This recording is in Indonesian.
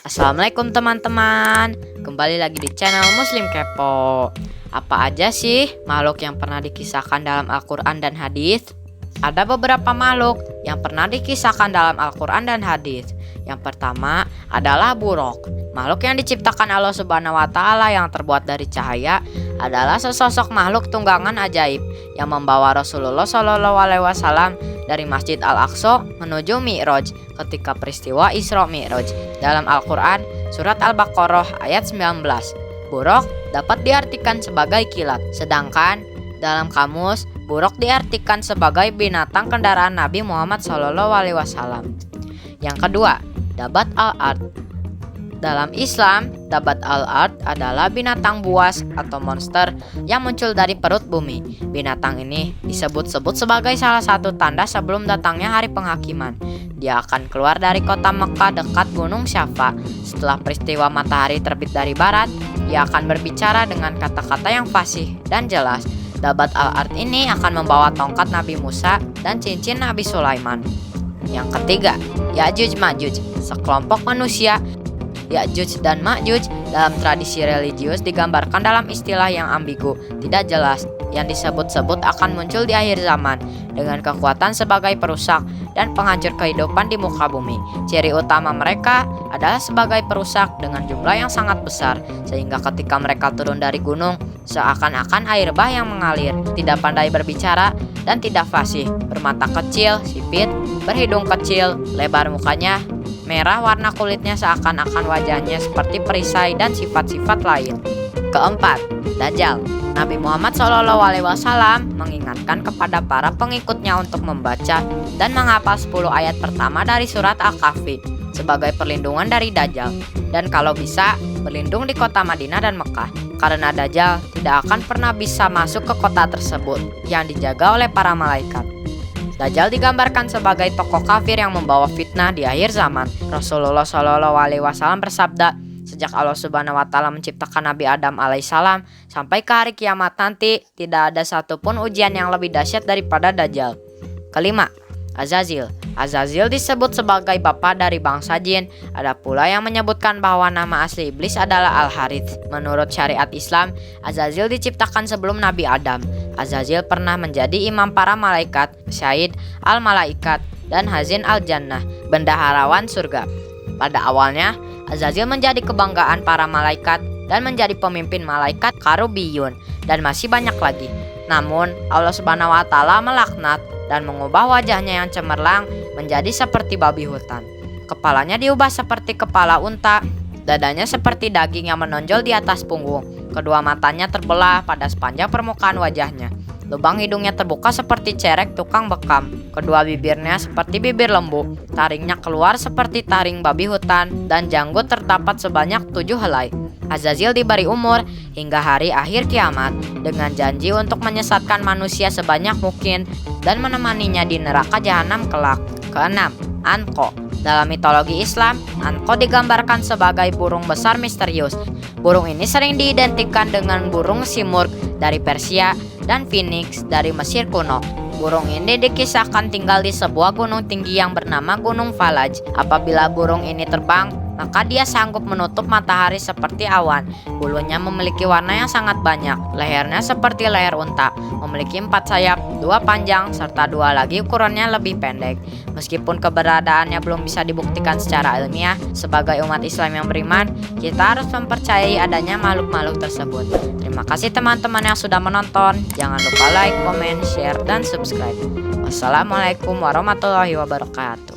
Assalamualaikum teman-teman. Kembali lagi di channel Muslim Kepo. Apa aja sih makhluk yang pernah dikisahkan dalam Al-Quran dan hadis? Ada beberapa makhluk yang pernah dikisahkan dalam Al-Quran dan hadis. Yang pertama adalah buruk. Makhluk yang diciptakan Allah Subhanahu wa Ta'ala yang terbuat dari cahaya adalah sesosok makhluk tunggangan ajaib yang membawa Rasulullah Shallallahu Alaihi Wasallam dari Masjid Al-Aqsa menuju Mi'raj ketika peristiwa Isra Mi'raj. Dalam Al-Quran, surat Al-Baqarah ayat 19, buruk dapat diartikan sebagai kilat. Sedangkan dalam kamus, buruk diartikan sebagai binatang kendaraan Nabi Muhammad SAW. Yang kedua, Dabat al-Ard. Dalam Islam, Dabat al-Ard adalah binatang buas atau monster yang muncul dari perut bumi. Binatang ini disebut-sebut sebagai salah satu tanda sebelum datangnya hari penghakiman. Dia akan keluar dari kota Mekah dekat Gunung Syafa. Setelah peristiwa matahari terbit dari barat, dia akan berbicara dengan kata-kata yang fasih dan jelas. Dabat al-Ard ini akan membawa tongkat Nabi Musa dan cincin Nabi Sulaiman. Yang ketiga, Ya'juj Ma'juj, sekelompok manusia. Ya'juj dan Ma'juj dalam tradisi religius digambarkan dalam istilah yang ambigu, tidak jelas, yang disebut-sebut akan muncul di akhir zaman dengan kekuatan sebagai perusak dan penghancur kehidupan di muka bumi. Ciri utama mereka adalah sebagai perusak dengan jumlah yang sangat besar, sehingga ketika mereka turun dari gunung, seakan-akan air bah yang mengalir, tidak pandai berbicara dan tidak fasih, bermata kecil, sipit, berhidung kecil, lebar mukanya, merah warna kulitnya seakan-akan wajahnya seperti perisai dan sifat-sifat lain. Keempat, Dajjal. Nabi Muhammad SAW mengingatkan kepada para pengikutnya untuk membaca dan menghafal 10 ayat pertama dari surat Al-Kahfi sebagai perlindungan dari Dajjal, dan kalau bisa berlindung di kota Madinah dan Mekah, karena Dajjal tidak akan pernah bisa masuk ke kota tersebut yang dijaga oleh para malaikat. Dajjal digambarkan sebagai tokoh kafir yang membawa fitnah di akhir zaman. Rasulullah Shallallahu Alaihi Wasallam bersabda, sejak Allah Subhanahu Wa Ta'ala menciptakan Nabi Adam alaihissalam sampai ke hari kiamat nanti, tidak ada satupun ujian yang lebih dahsyat daripada Dajjal. Kelima, Azazil. Azazil disebut sebagai bapa dari bangsa jin. Ada pula yang menyebutkan bahwa nama asli iblis adalah Al-Harith. Menurut syariat Islam, Azazil diciptakan sebelum Nabi Adam. Azazil pernah menjadi imam para malaikat, syahid al-malaikat, dan hazin al-jannah, bendaharawan surga. Pada awalnya, Azazil menjadi kebanggaan para malaikat dan menjadi pemimpin malaikat karubiyun, dan masih banyak lagi. Namun, Allah Subhanahu wa Ta'ala melaknat dan mengubah wajahnya yang cemerlang menjadi seperti babi hutan. Kepalanya diubah seperti kepala unta, dadanya seperti daging yang menonjol di atas punggung. Kedua matanya terbelah pada sepanjang permukaan wajahnya. Lubang hidungnya terbuka seperti cerek tukang bekam. Kedua bibirnya seperti bibir lembu. Taringnya keluar seperti taring babi hutan, dan janggut terdapat sebanyak 7 helai. Azazil diberi umur hingga hari akhir kiamat dengan janji untuk menyesatkan manusia sebanyak mungkin dan menemaninya di neraka jahanam kelak. Keenam, Anko. Dalam mitologi Islam, Anko digambarkan sebagai burung besar misterius. Burung ini sering diidentikan dengan burung Simurg dari Persia dan Phoenix dari Mesir kuno. Burung ini dikisahkan tinggal di sebuah gunung tinggi yang bernama Gunung Falaj. Apabila burung ini terbang, maka dia sanggup menutup matahari seperti awan. Bulunya memiliki warna yang sangat banyak. Lehernya seperti leher unta, memiliki 4 sayap, 2 panjang, serta 2 lagi ukurannya lebih pendek. Meskipun keberadaannya belum bisa dibuktikan secara ilmiah, sebagai umat Islam yang beriman, kita harus mempercayai adanya makhluk-makhluk tersebut. Terima kasih teman-teman yang sudah menonton. Jangan lupa like, comment, share, dan subscribe. Wassalamualaikum warahmatullahi wabarakatuh.